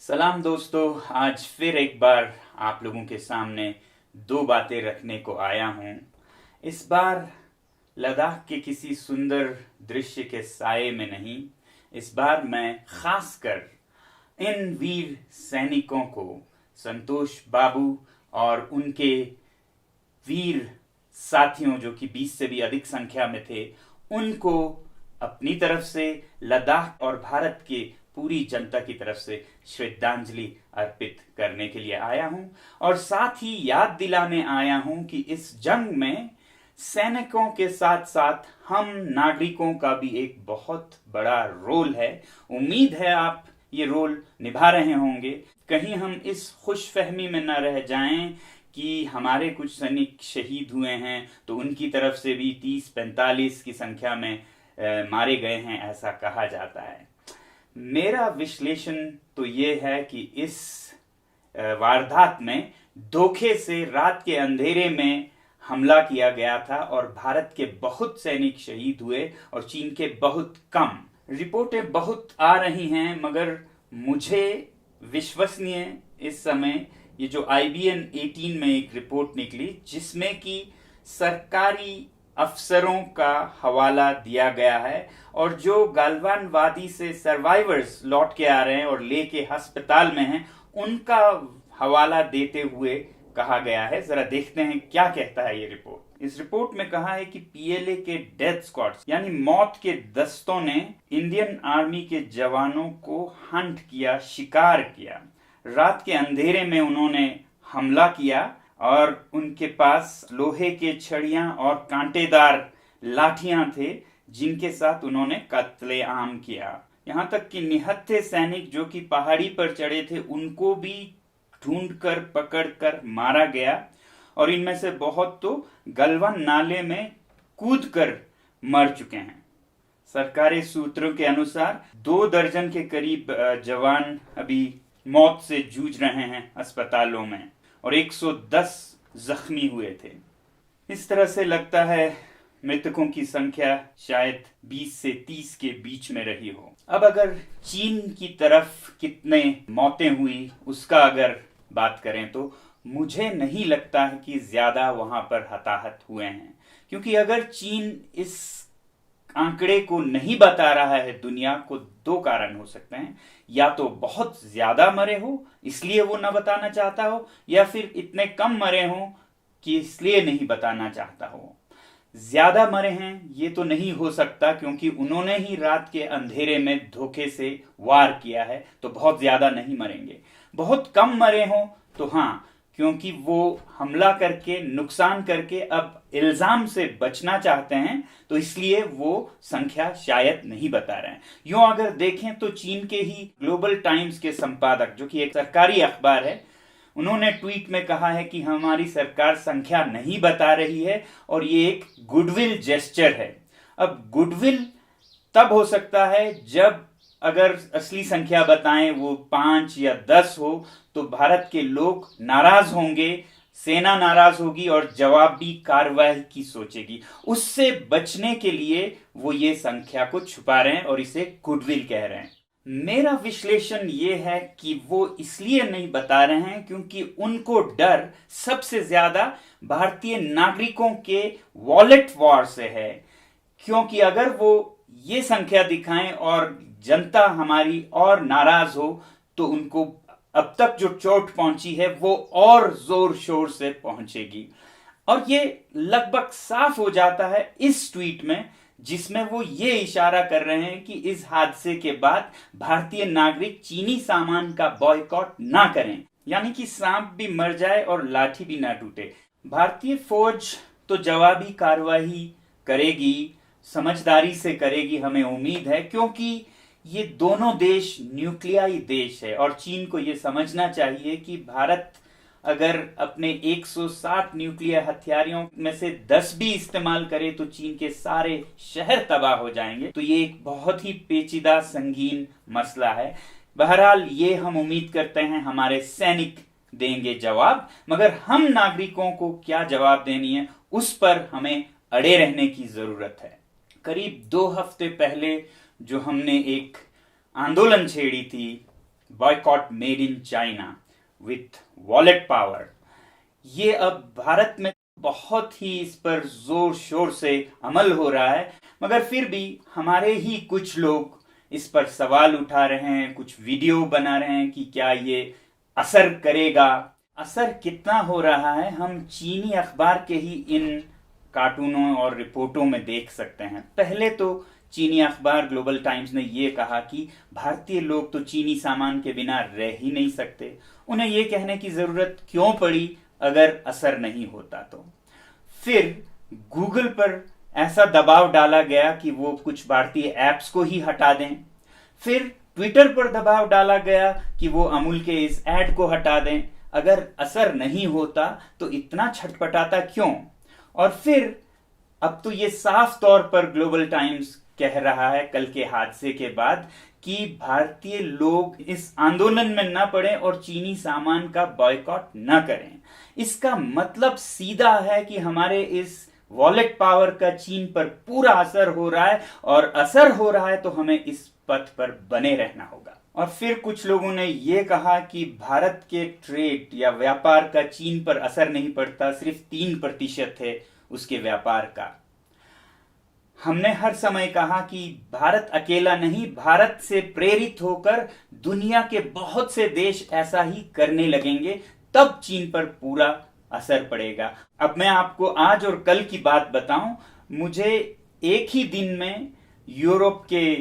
सलाम दोस्तों, आज फिर एक बार आप लोगों के सामने दो बातें रखने को आया हूँ। इस बार लद्दाख के किसी सुंदर दृश्य के साये में नहीं, इस बार मैं खासकर इन वीर सैनिकों को, संतोष बाबू और उनके वीर साथियों जो कि 20 से भी अधिक संख्या में थे, उनको अपनी तरफ से, लद्दाख और भारत के पूरी जनता की तरफ से श्रद्धांजलि अर्पित करने के लिए आया हूं और साथ ही याद दिलाने आया हूं कि इस जंग में सैनिकों के साथ साथ हम नागरिकों का भी एक बहुत बड़ा रोल है। उम्मीद है आप ये रोल निभा रहे होंगे। कहीं हम इस खुशफहमी में न रह जाएं कि हमारे कुछ सैनिक शहीद हुए हैं तो उनकी तरफ से भी 30-45 की संख्या में मारे गए हैं, ऐसा कहा जाता है। मेरा विश्लेषण तो ये है कि इस वारदात में धोखे से रात के अंधेरे में हमला किया गया था और भारत के बहुत सैनिक शहीद हुए और चीन के बहुत कम। रिपोर्टें बहुत आ रही हैं, मगर मुझे विश्वसनीय इस समय ये जो IBN 18 में एक रिपोर्ट निकली जिसमें कि सरकारी अफसरों का हवाला दिया गया है और जो गालवान वादी से सर्वाइवर्स लौट के आ रहे हैं और लेके अस्पताल में हैं, उनका हवाला देते हुए कहा गया है। जरा देखते हैं क्या कहता है ये रिपोर्ट। इस रिपोर्ट में कहा है कि PLA के डेथ स्क्वाड्स यानी मौत के दस्तों ने इंडियन आर्मी के जवानों को हंट किया, शिकार किया। रात के अंधेरे में उन्होंने हमला किया और उनके पास लोहे के छड़ियां और कांटेदार लाठियां थे जिनके साथ उन्होंने कत्लेआम किया। यहां तक कि निहत्थे सैनिक जो कि पहाड़ी पर चढ़े थे उनको भी ढूंढकर पकड़कर मारा गया और इनमें से बहुत तो गलवान नाले में कूदकर मर चुके हैं। सरकारी सूत्रों के अनुसार 2 दर्जन के करीब जवान अभी मौत से जूझ रहे हैं अस्पतालों में और 110 जख्मी हुए थे। इस तरह से लगता है मृतकों की संख्या शायद 20 से 30 के बीच में रही हो। अब अगर चीन की तरफ कितने मौतें हुई उसका अगर बात करें तो मुझे नहीं लगता है कि ज्यादा वहां पर हताहत हुए हैं, क्योंकि अगर चीन इस आंकड़े को नहीं बता रहा है दुनिया को, 2 कारण हो सकते हैं। या तो बहुत ज्यादा मरे हो इसलिए वो न बताना चाहता हो, या फिर इतने कम मरे हो कि इसलिए नहीं बताना चाहता हो। ज्यादा मरे हैं ये तो नहीं हो सकता, क्योंकि उन्होंने ही रात के अंधेरे में धोखे से वार किया है, तो बहुत ज्यादा नहीं मरेंगे। बहुत कम मरे हो तो हाँ, क्योंकि वो हमला करके नुकसान करके अब इल्जाम से बचना चाहते हैं, तो इसलिए वो संख्या शायद नहीं बता रहे हैं। यूं अगर देखें तो चीन के ही ग्लोबल टाइम्स के संपादक, जो कि एक सरकारी अखबार है, उन्होंने ट्वीट में कहा है कि हमारी सरकार संख्या नहीं बता रही है और ये एक गुडविल जेस्चर है। अब गुडविल तब हो सकता है जब अगर असली संख्या बताएं वो 5 या 10 हो तो भारत के लोग नाराज होंगे, सेना नाराज होगी और जवाबी कार्रवाई की सोचेगी। उससे बचने के लिए वो ये संख्या को छुपा रहे हैं और इसे गुडविल कह रहे हैं। मेरा विश्लेषण ये है कि वो इसलिए नहीं बता रहे हैं क्योंकि उनको डर सबसे ज्यादा भारतीय नागरिकों के वॉलेट वॉर से है। क्योंकि अगर वो ये संख्या दिखाएं और जनता हमारी और नाराज हो तो उनको अब तक जो चोट पहुंची है वो और जोर शोर से पहुंचेगी। और ये लगभग साफ हो जाता है इस ट्वीट में, जिसमें वो ये इशारा कर रहे हैं कि इस हादसे के बाद भारतीय नागरिक चीनी सामान का बॉयकॉट ना करें, यानी कि सांप भी मर जाए और लाठी भी ना टूटे। भारतीय फौज तो जवाबी कार्रवाई करेगी, समझदारी से करेगी, हमें उम्मीद है, क्योंकि ये दोनों देश न्यूक्लियाई देश है और चीन को ये समझना चाहिए कि भारत अगर अपने 160 न्यूक्लियर हथियारों में से 10 भी इस्तेमाल करे तो चीन के सारे शहर तबाह हो जाएंगे। तो ये एक बहुत ही पेचीदा संगीन मसला है। बहरहाल ये हम उम्मीद करते हैं हमारे सैनिक देंगे जवाब, मगर हम नागरिकों को क्या जवाब देनी है उस पर हमें अड़े रहने की जरूरत है। करीब 2 हफ्ते पहले जो हमने एक आंदोलन छेड़ी थी boycott made in China with wallet power, ये अब भारत में बहुत ही इस पर जोर शोर से अमल हो रहा है, मगर फिर भी हमारे ही कुछ लोग इस पर सवाल उठा रहे हैं, कुछ वीडियो बना रहे हैं कि क्या ये असर करेगा। असर कितना हो रहा है हम चीनी अखबार के ही इन कार्टूनों और रिपोर्टों में देख सकते हैं। पहले तो चीनी अखबार ग्लोबल टाइम्स ने ये कहा कि भारतीय लोग तो चीनी सामान के बिना रह ही नहीं सकते, उन्हें ये कहने की जरूरत क्यों पड़ी अगर असर नहीं होता तो। फिर गूगल पर ऐसा दबाव डाला गया कि वो कुछ भारतीय ऐप्स को ही हटा दें। फिर ट्विटर पर दबाव डाला गया कि वो अमूल के इस ऐड को हटा दें। अगर असर नहीं होता तो इतना छटपटाता क्यों। और फिर अब तो ये साफ तौर पर ग्लोबल टाइम्स कह रहा है कल के हादसे के बाद कि भारतीय लोग इस आंदोलन में न पड़े और चीनी सामान का बॉयकॉट न करें। इसका मतलब सीधा है कि हमारे इस वॉलेट पावर का चीन पर पूरा असर हो रहा है, और असर हो रहा है तो हमें इस पथ पर बने रहना होगा। और फिर कुछ लोगों ने यह कहा कि भारत के ट्रेड या व्यापार का चीन पर असर नहीं पड़ता, सिर्फ 3% है उसके व्यापार का। हमने हर समय कहा कि भारत अकेला नहीं, भारत से प्रेरित होकर दुनिया के बहुत से देश ऐसा ही करने लगेंगे, तब चीन पर पूरा असर पड़ेगा। अब मैं आपको आज और कल की बात बताऊं, मुझे एक ही दिन में यूरोप के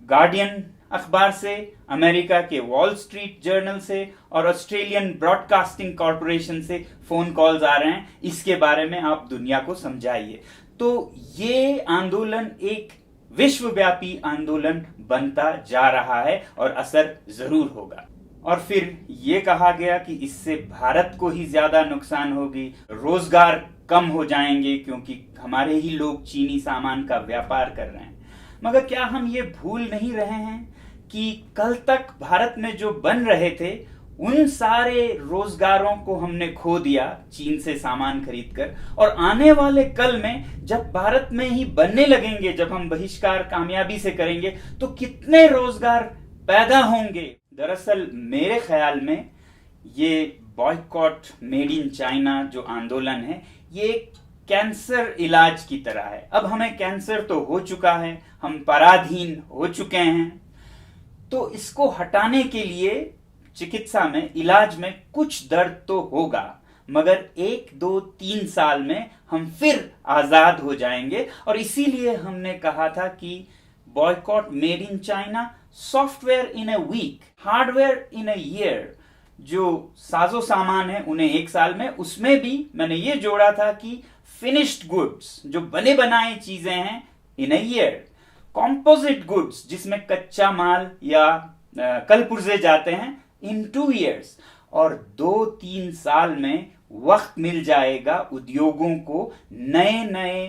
गार्डियन अखबार से, अमेरिका के वॉल स्ट्रीट जर्नल से और ऑस्ट्रेलियन ब्रॉडकास्टिंग कॉरपोरेशन से फोन कॉल्स आ रहे हैं, इसके बारे में आप दुनिया को समझाइए। तो ये आंदोलन एक विश्वव्यापी आंदोलन बनता जा रहा है और असर जरूर होगा। और फिर ये कहा गया कि इससे भारत को ही ज्यादा नुकसान होगी, रोजगार कम हो जाएंगे क्योंकि हमारे ही लोग चीनी सामान का व्यापार कर रहे हैं। मगर क्या हम ये भूल नहीं रहे हैं कि कल तक भारत में जो बन रहे थे उन सारे रोजगारों को हमने खो दिया चीन से सामान खरीदकर, और आने वाले कल में जब भारत में ही बनने लगेंगे, जब हम बहिष्कार कामयाबी से करेंगे, तो कितने रोजगार पैदा होंगे। दरअसल मेरे ख्याल में ये बॉयकॉट मेड इन चाइना जो आंदोलन है, ये कैंसर इलाज की तरह है। अब हमें कैंसर तो हो चुका है, हम पराधीन हो चुके हैं, तो इसको हटाने के लिए चिकित्सा में, इलाज में कुछ दर्द तो होगा, मगर 1, 2, 3 साल में हम फिर आजाद हो जाएंगे। और इसीलिए हमने कहा था कि boycott made in China, software in a week, hardware in a year. जो साजो सामान है उन्हें 1 साल में, उसमें भी मैंने ये जोड़ा था कि फिनिश्ड गुड्स, जो बने बनाए चीजें हैं, इन अ ईयर। कॉम्पोजिट गुड्स, जिसमें कच्चा माल या कल पुर्जे जाते हैं, इन 2 years। और 2-3 साल में वक्त मिल जाएगा उद्योगों को नए नए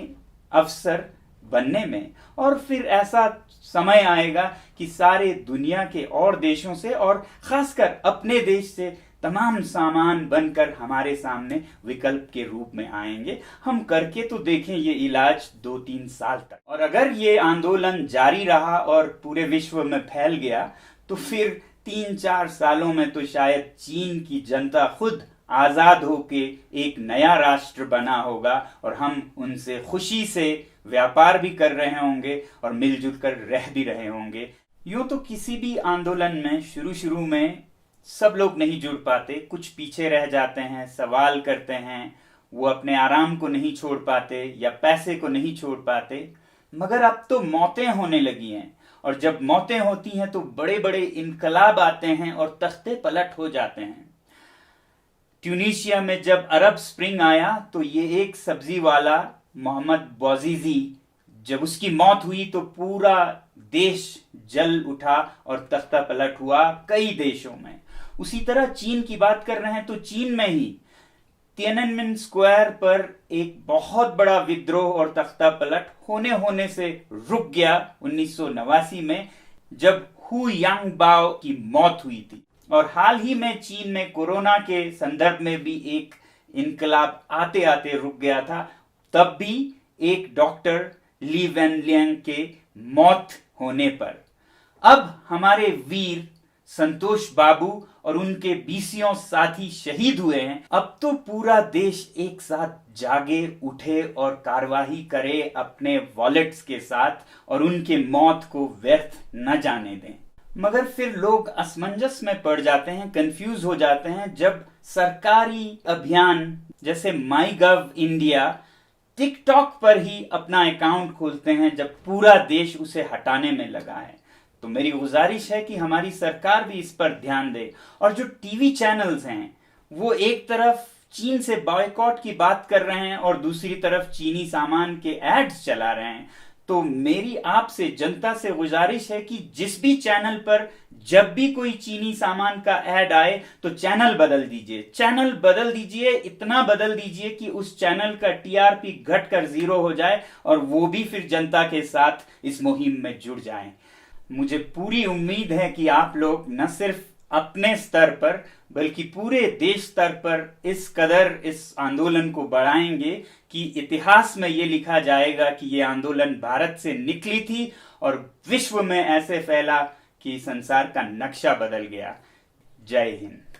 अवसर बनने में। और फिर ऐसा समय आएगा कि सारे दुनिया के और देशों से, और खासकर अपने देश से, तमाम सामान बनकर हमारे सामने विकल्प के रूप में आएंगे। हम करके तो देखें ये इलाज 2-3 साल तक। और अगर ये आंदोलन जारी रहा और पूरे विश्व में फैल गया, तो फिर 3-4 सालों में तो शायद चीन की जनता खुद आजाद होके एक नया राष्ट्र बना होगा, और हम उनसे खुशी से व्यापार भी कर रहे होंगे और मिलजुल कर रह भी रहे होंगे। यूं तो किसी भी आंदोलन में शुरू में सब लोग नहीं जुड़ पाते, कुछ पीछे रह जाते हैं, सवाल करते हैं, वो अपने आराम को नहीं छोड़ पाते या पैसे को नहीं छोड़ पाते। मगर अब तो मौतें होने लगी हैं, और जब मौतें होती हैं तो बड़े बड़े इनकलाब आते हैं और तख्ते पलट हो जाते हैं। ट्यूनीशिया में जब अरब स्प्रिंग आया तो ये एक सब्जी वाला मोहम्मद बौजीजी, जब उसकी मौत हुई तो पूरा देश जल उठा और तख्ता पलट हुआ कई देशों में। उसी तरह चीन की बात कर रहे हैं तो चीन में ही तिएननमेन स्क्वायर पर एक बहुत बड़ा विद्रोह और तख्ता पलट होने से रुक गया 1989 में, जब हु यांगबाओ की मौत हुई थी। और हाल ही में चीन में कोरोना के संदर्भ में भी एक इनकलाब आते आते रुक गया था, तब भी एक डॉक्टर ली वेनलियांग के मौत होने पर। अब हमारे वीर संतोष बाबू और उनके 20 साथी शहीद हुए हैं, अब तो पूरा देश एक साथ जागे, उठे और कार्यवाही करे अपने वॉलेट्स के साथ और उनके मौत को व्यर्थ न जाने दें। मगर फिर लोग असमंजस में पड़ जाते हैं, कंफ्यूज हो जाते हैं जब सरकारी अभियान जैसे माई गव इंडिया टिकटॉक पर ही अपना अकाउंट खोलते हैं, जब पूरा देश उसे हटाने में लगा है। तो मेरी गुजारिश है कि हमारी सरकार भी इस पर ध्यान दे। और जो टीवी चैनल्स हैं वो एक तरफ चीन से बॉयकॉट की बात कर रहे हैं और दूसरी तरफ चीनी सामान के एड्स चला रहे हैं। तो मेरी आपसे, जनता से गुजारिश है कि जिस भी चैनल पर जब भी कोई चीनी सामान का ऐड आए तो चैनल बदल दीजिए, चैनल बदल दीजिए, इतना बदल दीजिए कि उस चैनल का टीआरपी घटकर 0 हो जाए और वो भी फिर जनता के साथ इस मुहिम में जुड़ जाएं। मुझे पूरी उम्मीद है कि आप लोग न सिर्फ अपने स्तर पर बल्कि पूरे देश स्तर पर इस आंदोलन को बढ़ाएंगे कि इतिहास में ये लिखा जाएगा कि ये आंदोलन भारत से निकली थी और विश्व में ऐसे फैला कि संसार का नक्शा बदल गया। जय हिंद।